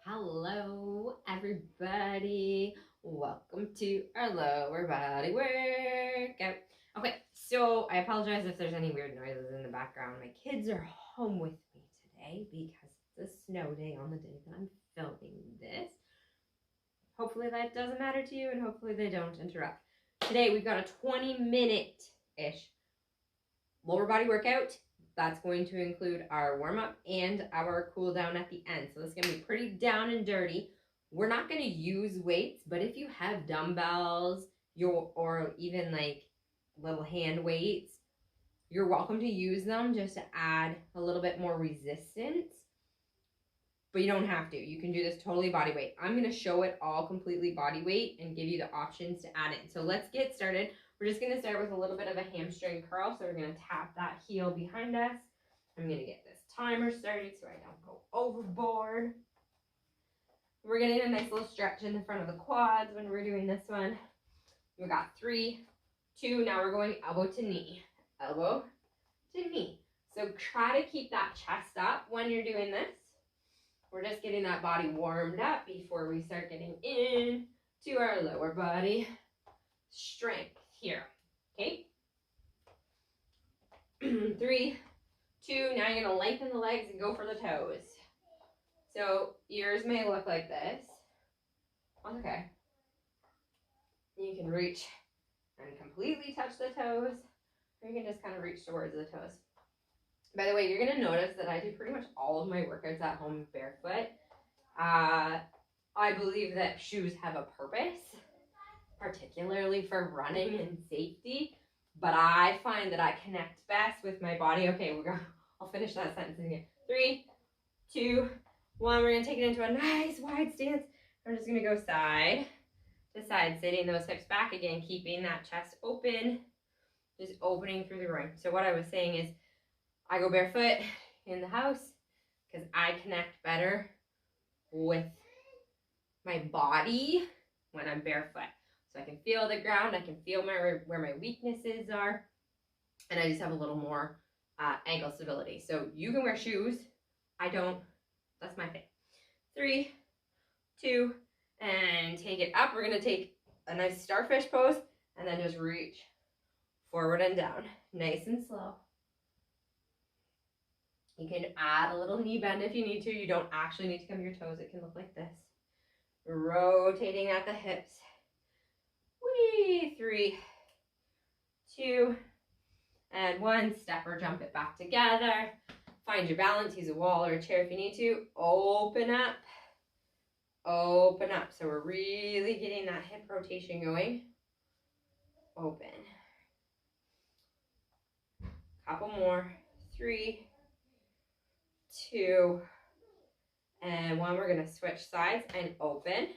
Hello, everybody. Welcome to our lower body workout. Okay, so I apologize if there's any weird noises in the background. My kids are home with me today because it's a snow day on the day that I'm filming this. Hopefully that doesn't matter to you, and hopefully they don't interrupt. Today we've got a 20-minute-ish lower body workout. That's going to include our warm up and our cool down at the end. So this is going to be pretty down and dirty. We're not going to use weights, but if you have dumbbells, or even like little hand weights, you're welcome to use them just to add a little bit more resistance. But you don't have to. You can do this totally body weight. I'm going to show it all completely body weight and give you the options to add in. So let's get started. We're just going to start with a little bit of a hamstring curl. So we're going to tap that heel behind us. I'm going to get this timer started so I don't go overboard. We're getting a nice little stretch in the front of the quads when we're doing this one. We got 3, 2. Now we're going elbow to knee. Elbow to knee. So try to keep that chest up when you're doing this. We're just getting that body warmed up before we start getting into our lower body strength here. Okay? 3, 2. Now you're going to lengthen the legs and go for the toes. So yours may look like this. That's okay. You can reach and completely touch the toes, or you can just kind of reach towards the toes. By the way, you're going to notice that I do pretty much all of my workouts at home barefoot. I believe that shoes have a purpose, particularly for running and safety, but I find that I connect best with my body. Okay, I'll finish that sentence again. 3, 2, 1. We're going to take it into a nice wide stance. I'm just going to go side to side, sitting those hips back again, keeping that chest open, just opening through the groin. So what I was saying is, I go barefoot in the house because I connect better with my body when I'm barefoot. So I can feel the ground, I can feel where my weaknesses are, and I just have a little more ankle stability. So you can wear shoes. I don't. That's my thing. 3, 2, and take it up. We're going to take a nice starfish pose and then just reach forward and down. Nice and slow. You can add a little knee bend if you need to. You don't actually need to come to your toes. It can look like this. Rotating at the hips. 3, 2, and 1. Step or jump it back together. Find your balance. Use a wall or a chair if you need to. Open up. Open up. So we're really getting that hip rotation going. Open. Couple more. 3, 2, and 1. We're going to switch sides and open.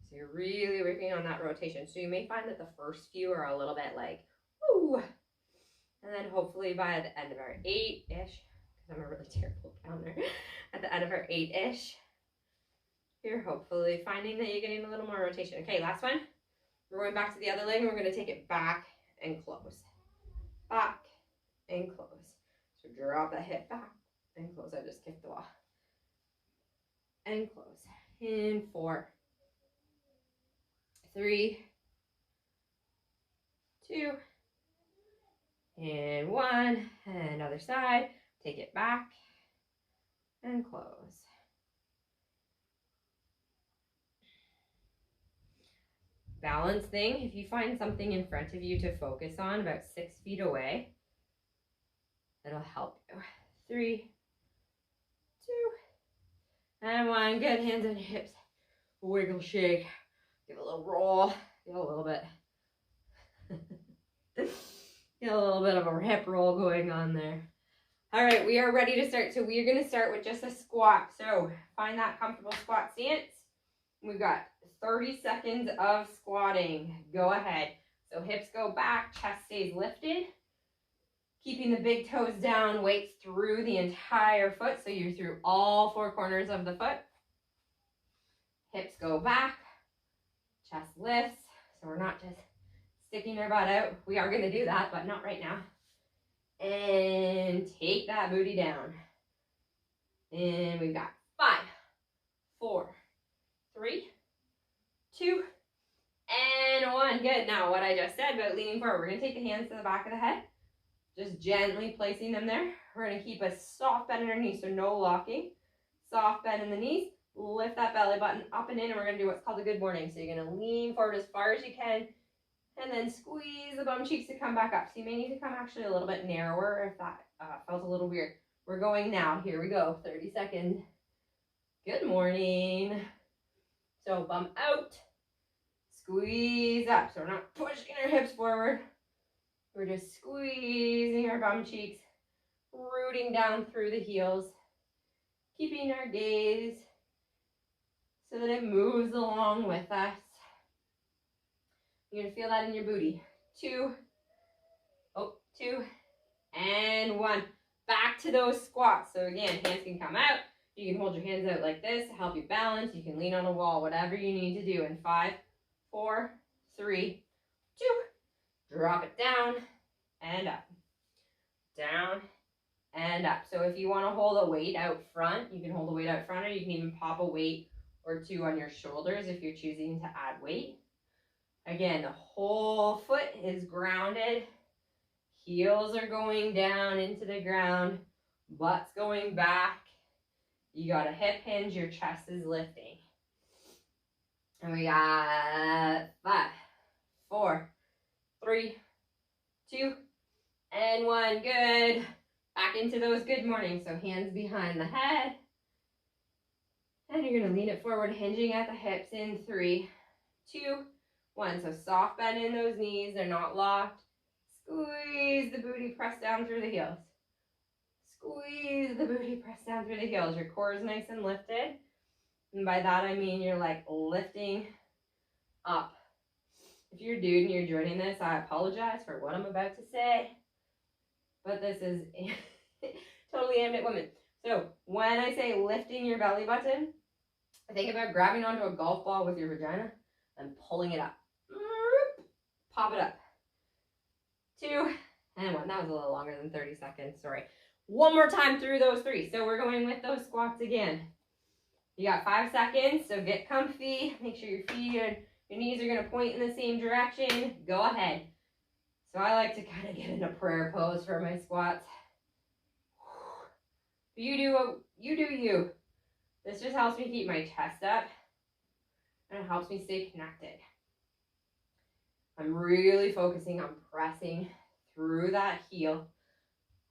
So you're really working on that rotation. So you may find that the first few are a little bit like, woo. And then hopefully by the end of our 8-ish, because I'm a really terrible counter, at the end of our 8-ish, you're hopefully finding that you're getting a little more rotation. Okay, last one. We're going back to the other leg and we're going to take it back and close. Back and close. So drop that hip back and close. I just kicked the wall. And close. In 4, 3, 2, and 1. And other side. Take it back and close. Balance thing. If you find something in front of you to focus on about 6 feet away, it'll help you. 3, 2, and 1. Good. Hands on hips. Wiggle, shake. Give a little roll. Get a little bit. Get a little bit of a hip roll going on there. All right, we are ready to start. So we are going to start with just a squat. So find that comfortable squat stance. We've got 30 seconds of squatting. Go ahead. So hips go back, chest stays lifted. Keeping the big toes down, weights through the entire foot. So you're through all 4 corners of the foot. Hips go back, chest lifts. So we're not just sticking our butt out. We are going to do that, but not right now. And take that booty down. And we've got 5, 4, 3, 2, and 1. Good. Now, what I just said about leaning forward, we're going to take the hands to the back of the head, just gently placing them there. We're going to keep a soft bend in our knees, so no locking. Soft bend in the knees. Lift that belly button up and in, and we're going to do what's called a good morning. So you're going to lean forward as far as you can, and then squeeze the bum cheeks to come back up. So you may need to come actually a little bit narrower if that felt a little weird. We're going now. Here we go. 30 seconds. Good morning. So bum out. Squeeze up. So we're not pushing our hips forward. We're just squeezing our bum cheeks, rooting down through the heels, keeping our gaze so that it moves along with us. You're going to feel that in your booty. 2, 2, and 1. Back to those squats. So again, hands can come out. You can hold your hands out like this to help you balance. You can lean on a wall, whatever you need to do. In 5, 4, 3, 2. Drop it down and up. Down and up. So if you want to hold a weight out front, you can hold a weight out front, or you can even pop a weight or 2 on your shoulders if you're choosing to add weight. Again, the whole foot is grounded. Heels are going down into the ground. Butt's going back. You got a hip hinge. Your chest is lifting. And we got 5, 4, 3, 2, and 1. Good. Back into those good mornings. So hands behind the head. And you're going to lean it forward, hinging at the hips in 3, 2, 1. So soft bend in those knees. They're not locked. Squeeze the booty, press down through the heels. Squeeze the booty, press down through the heels. Your core is nice and lifted. And by that I mean you're like lifting up. If you're a dude and you're joining this, I apologize for what I'm about to say. But this is totally aimed at women. So when I say lifting your belly button, think about grabbing onto a golf ball with your vagina and pulling it up. Pop it up. 2, and 1. That was a little longer than 30 seconds. Sorry. One more time through those 3. So we're going with those squats again. You got 5 seconds, so get comfy. Make sure your feet and your knees are going to point in the same direction. Go ahead. So I like to kind of get in a prayer pose for my squats. You do you. This just helps me keep my chest up, and it helps me stay connected. I'm really focusing on pressing through that heel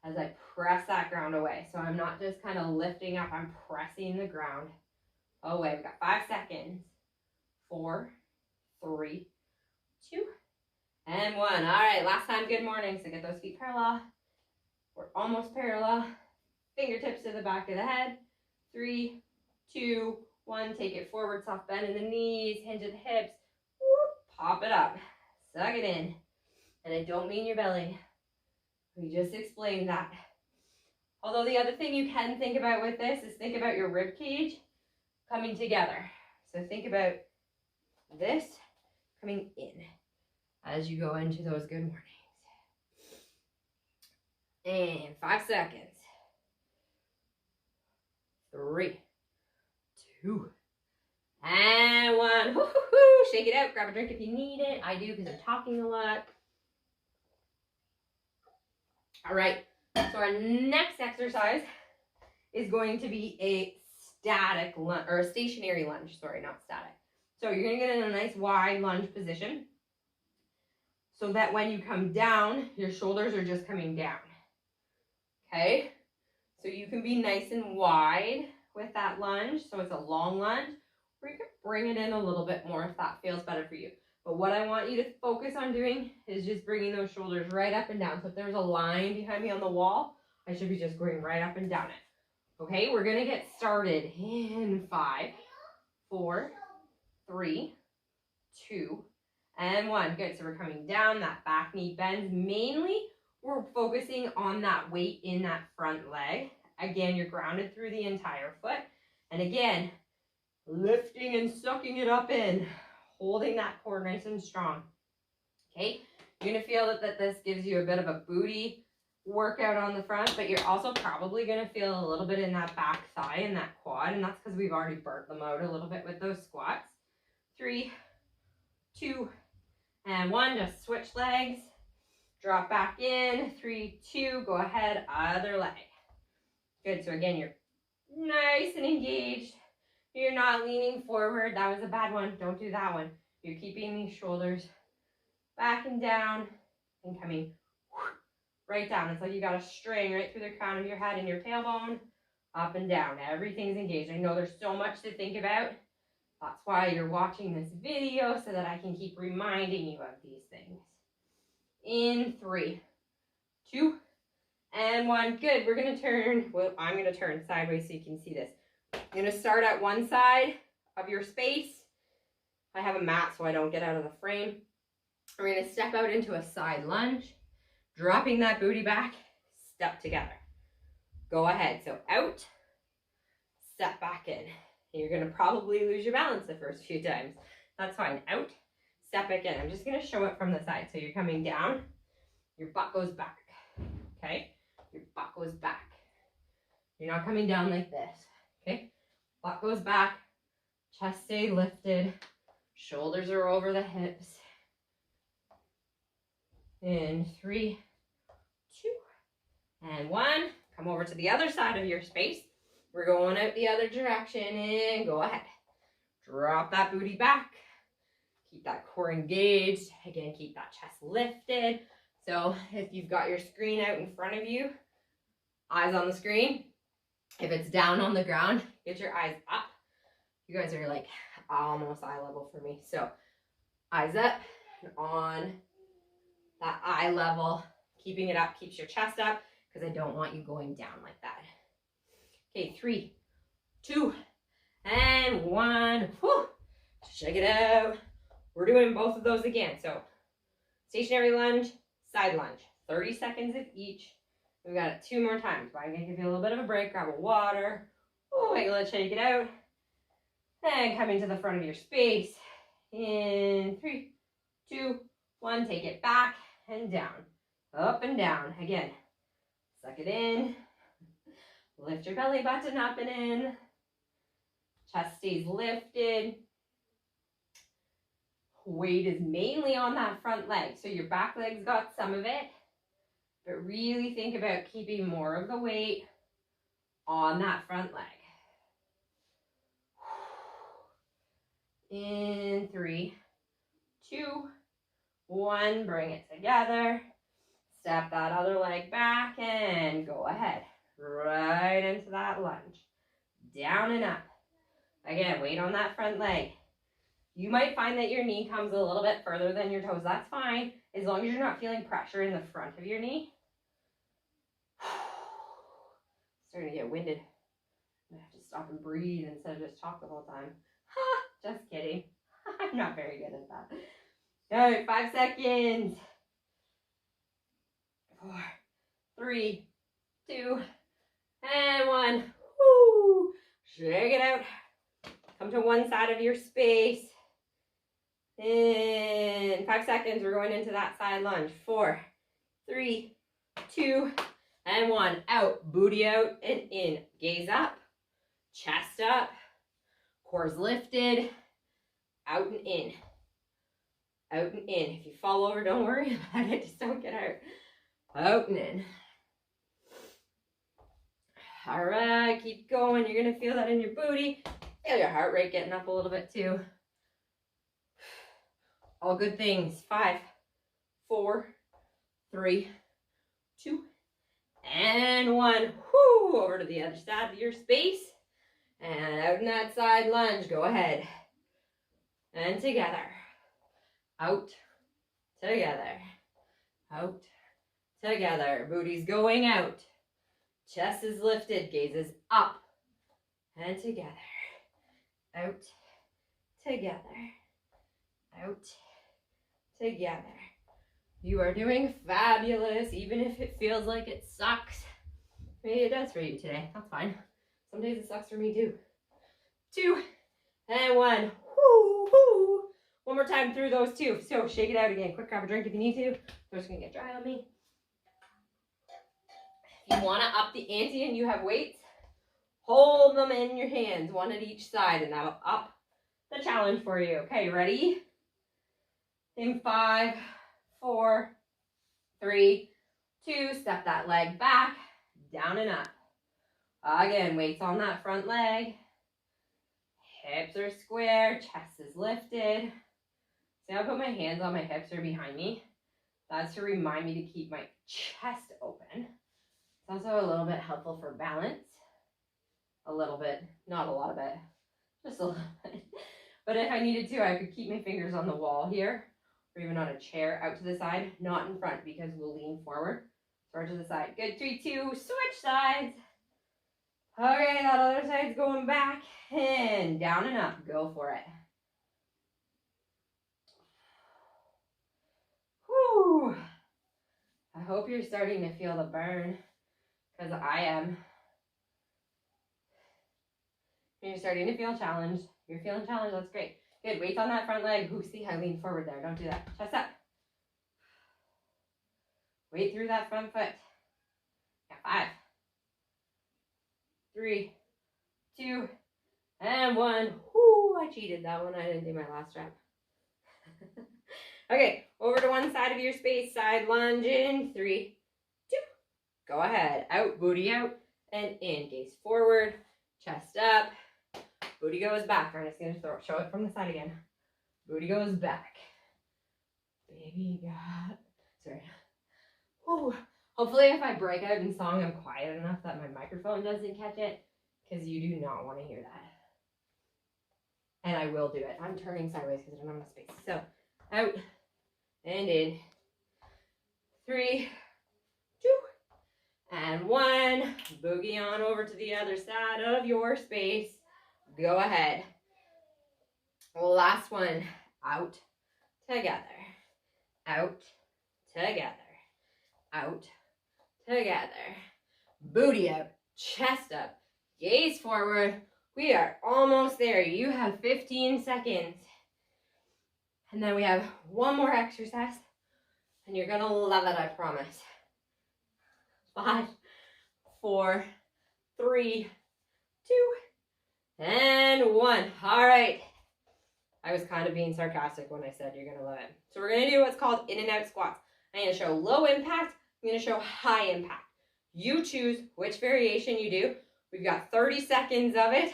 as I press that ground away. So I'm not just kind of lifting up, I'm pressing the ground away. We've got 5 seconds. 4, 3, 2, and 1. All right, last time, good morning. So get those feet parallel. We're almost parallel. Fingertips to the back of the head. 3, 2, 1. Take it forward, soft bend in the knees, hinge at the hips. Whoop, pop it up. Suck it in. And I don't mean your belly. We just explained that. Although the other thing you can think about with this is think about your rib cage coming together. So think about this coming in as you go into those good mornings. And 5 seconds. 3, 2, and 1. Woo-hoo-hoo. Shake it out. Grab a drink if you need it. I do because I'm talking a lot. All right. So our next exercise is going to be a static lunge, or a stationary lunge. Sorry, not static. So you're going to get in a nice wide lunge position so that when you come down, your shoulders are just coming down. Okay? So you can be nice and wide with that lunge. So it's a long lunge. Or you can bring it in a little bit more if that feels better for you. But what I want you to focus on doing is just bringing those shoulders right up and down. So if there's a line behind me on the wall, I should be just going right up and down it. Okay, we're going to get started in 5, 4, 3, 2, and 1. Good, so we're coming down, that back knee bends. Mainly, we're focusing on that weight in that front leg. Again, you're grounded through the entire foot. And again, lifting and sucking it up in, holding that core nice and strong. Okay, you're going to feel that this gives you a bit of a booty workout on the front, but you're also probably going to feel a little bit in that back thigh and that quad, and that's because we've already burnt them out a little bit with those squats. 3, 2, and 1. Just switch legs. Drop back in. 3, 2. Go ahead. Other leg. Good. So again, you're nice and engaged. You're not leaning forward. That was a bad one. Don't do that one. You're keeping these shoulders back and down and coming right down. It's like you got a string right through the crown of your head and your tailbone, up and down. Everything's engaged. I know there's so much to think about. That's why you're watching this video, so that I can keep reminding you of these things. In 3, 2, and 1. Good. We're going to turn, well, I'm going to turn sideways so you can see this. You're going to start at one side of your space. I have a mat so I don't get out of the frame. We're going to step out into a side lunge, dropping that booty back, step together. Go ahead. So out, step back in. You're going to probably lose your balance the first few times. That's fine. Out, step back in. I'm just going to show it from the side. So you're coming down, your butt goes back. Okay? Your butt goes back. You're not coming down like this. Okay? Butt goes back, chest stay lifted, shoulders are over the hips. In 3, 2, and 1. Come over to the other side of your space. We're going out the other direction, and go ahead. Drop that booty back. Keep that core engaged. Again, keep that chest lifted. So if you've got your screen out in front of you, eyes on the screen. If it's down on the ground, get your eyes up. You guys are like almost eye level for me. So eyes up and on that eye level. Keeping it up keeps your chest up, because I don't want you going down like that. Okay, 3, 2, and 1. Whew. Check it out. We're doing both of those again. So stationary lunge, side lunge. 30 seconds of each. We've got it 2 more times. But I'm going to give you a little bit of a break. Grab a water. Oh, wiggle it, shake it out. And come into the front of your space. In 3, 2, 1. Take it back and down. Up and down. Again, suck it in. Lift your belly button up and in. Chest stays lifted. Weight is mainly on that front leg. So your back leg's got some of it. But really think about keeping more of the weight on that front leg. In 3, 2, 1. Bring it together. Step that other leg back and go ahead. Right into that lunge. Down and up. Again, weight on that front leg. You might find that your knee comes a little bit further than your toes. That's fine, as long as you're not feeling pressure in the front of your knee. Starting to get winded. I have to stop and breathe instead of just talk the whole time. Just kidding. I'm not very good at that. All right, 5 seconds. 4, 3, 2, and 1. Woo! Shake it out. Come to one side of your space. In 5 seconds, we're going into that side lunge. 4, 3, 2, and 1. Out. Booty out and in. Gaze up. Chest up. Core's lifted. Out and in. Out and in. If you fall over, don't worry about it. Just don't get hurt. Out and in. All right, keep going. You're going to feel that in your booty. Feel your heart rate getting up a little bit too. All good things. 5, 4, 3, 2, and 1. Whoo! Over to the other side of your space. And out in that side lunge. Go ahead. And together. Out. Together. Out. Together. Booty's going out. Chest is lifted. Gaze is up. And together. Out. Together. Out. Together. You are doing fabulous, even if it feels like it sucks. Maybe it does for you today. That's fine. Some days it sucks for me too. 2, and 1. Whoo, whoo. One more time through those 2. So shake it out again. Quick, grab a drink if you need to. Throat's gonna get dry on me. If you want to up the ante and you have weights, hold them in your hands, one at each side, and that'll up the challenge for you. Okay, ready? In 5, 4, 3, 2, step that leg back, down and up. Again, weights on that front leg. Hips are square, chest is lifted. See how I put my hands on my hips or behind me? That's to remind me to keep my chest open. It's also a little bit helpful for balance. A little bit, not a lot of it, just a little bit. But if I needed to, I could keep my fingers on the wall here, or even on a chair out to the side, not in front because we'll lean forward. So to the side. Good, 3, 2, switch sides. Okay, that other side's going back and down and up. Go for it. Whew. I hope you're starting to feel the burn, because I am. You're starting to feel challenged. You're feeling challenged. That's great. Good. Weights on that front leg. Ooh, see, I lean forward there. Don't do that. Chest up. Weight through that front foot. Yeah, 5, 3, 2, and 1. Whoo, I cheated that one. I didn't do my last rep. Okay, over to one side of your space. Side lunge in. 3, 2. Go ahead. Out, booty out, and in. Gaze forward. Chest up. Booty goes back. I'm just going to show it from the side again. Booty goes back. Baby got. Sorry. Whew. Hopefully if I break out in song, I'm quiet enough that my microphone doesn't catch it, because you do not want to hear that. And I will do it. I'm turning sideways because I don't have enough space. So, out and in. 3, 2, and 1. Boogie on over to the other side of your space. Go ahead. Last one. Out, together. Out, together. Out, together. Booty out, chest up, gaze forward. We are almost there. You have 15 seconds. And then we have one more exercise, and you're gonna love it, I promise. 5, 4, 3, 2, and 1. All right. I was kind of being sarcastic when I said you're gonna love it. So we're gonna do what's called in and out squats. I'm gonna show low impact. I'm going to show high impact. You choose which variation you do. We've got 30 seconds of it.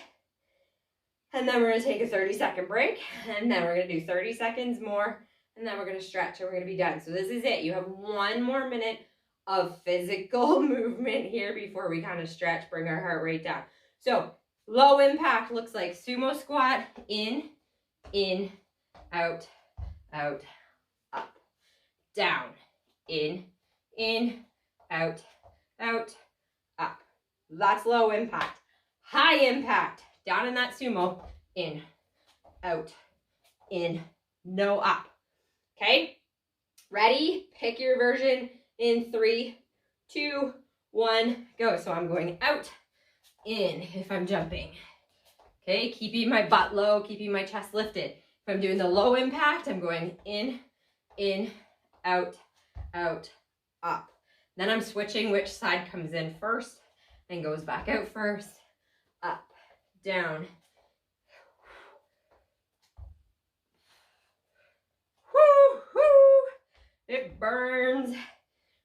And then we're going to take a 30-second break. And then we're going to do 30 seconds more. And then we're going to stretch and we're going to be done. So this is it. You have 1 more minute of physical movement here before we kind of stretch, bring our heart rate down. So low impact looks like sumo squat. In, out, out, up, down, in, out, out, up. That's low impact. High impact, down in that sumo, in, out, in, no up. Okay? Ready? Pick your version in 3, 2, 1, go. So I'm going out, in if I'm jumping. Okay? Keeping my butt low, keeping my chest lifted. If I'm doing the low impact, I'm going in, out, out, up. Then I'm switching which side comes in first and goes back out first. Up, down. Whoo, whoo. It burns.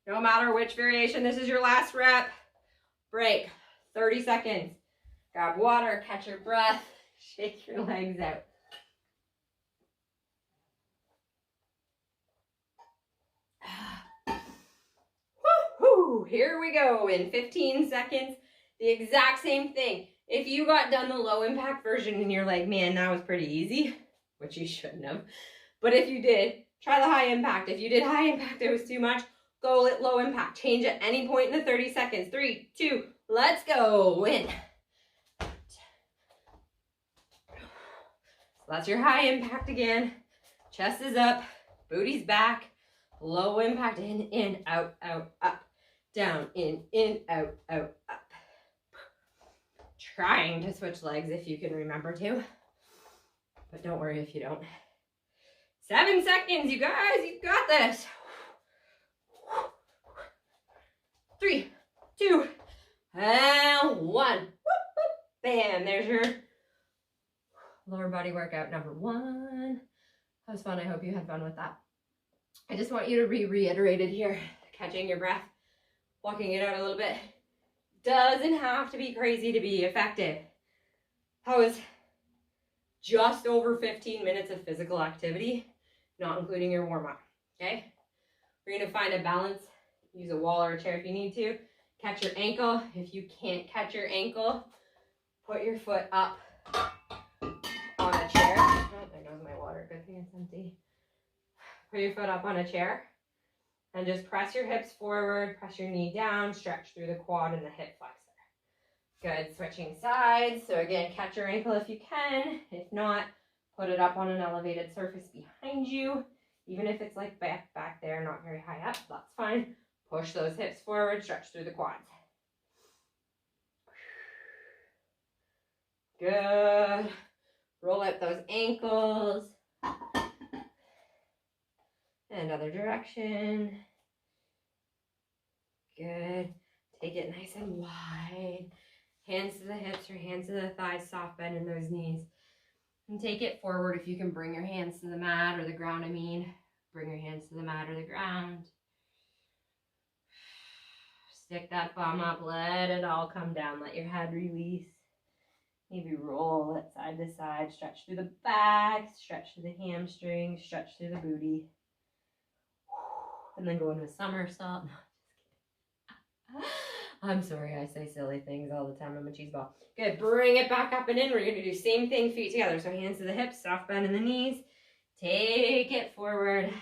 No matter which variation, this is your last rep. Break. 30 seconds. Grab water, catch your breath, shake your legs out. Woo-hoo. Here we go in 15 seconds. The exact same thing. If you got done the low impact version and you're like, man, that was pretty easy, which you shouldn't have. But if you did, try the high impact. If you did high impact, it was too much, go at low impact. Change at any point in the 30 seconds. 3, 2, let's go. In. So that's your high impact again. Chest is up, booty's back. Low impact, in, out, out, up. Down, in, out, out, up. Trying to switch legs if you can remember to. But don't worry if you don't. 7 seconds, you guys, you've got this. 3, 2, And 1. Whoop, whoop. Bam, there's your lower body workout number 1. That was fun. I hope you had fun with that. I just want you to be reiterated here. Catching your breath, walking it out a little bit. Doesn't have to be crazy to be effective. That was just over 15 minutes of physical activity, not including your warm-up, okay? We're gonna find a balance. Use a wall or a chair if you need to. Catch your ankle. If you can't catch your ankle, put your foot up on a chair. Oh, there goes my water. Good thing it's empty. Put your foot up on a chair and just press your hips forward, press your knee down, stretch through the quad and the hip flexor. Good, switching sides. So again, catch your ankle if you can. If not, put it up on an elevated surface behind you. Even if it's like back there, not very high up, that's fine. Push those hips forward, stretch through the quads. Good. Roll out those ankles. And other direction. Good. Take it nice and wide. Hands to the hips or hands to the thighs, soft bend in those knees. And take it forward if you can bring your hands to the mat or the ground, Bring your hands to the mat or the ground. Stick that bum up, let it all come down. Let your head release. Maybe roll it side to side. Stretch through the back, stretch through the hamstrings, stretch through the booty. And then go into a somersault. No, just kidding. I'm sorry, I say silly things all the time. I'm a cheese ball. Good, bring it back up and in. We're going to do same thing, feet together. So hands to the hips, soft bend in the knees. Take it forward.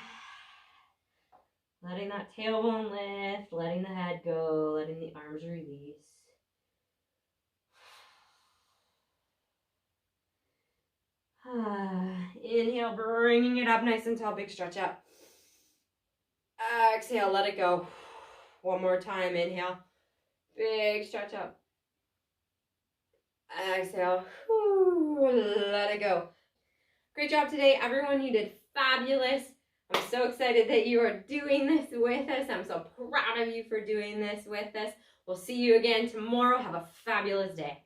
Letting that tailbone lift, letting the head go, letting the arms release. Inhale, bringing it up nice and tall, big stretch up. Exhale, let it go. One more time, inhale. Big stretch up. Exhale, let it go. Great job today, everyone. You did fabulous. I'm so excited that you are doing this with us. I'm so proud of you for doing this with us. We'll see you again tomorrow. Have a fabulous day.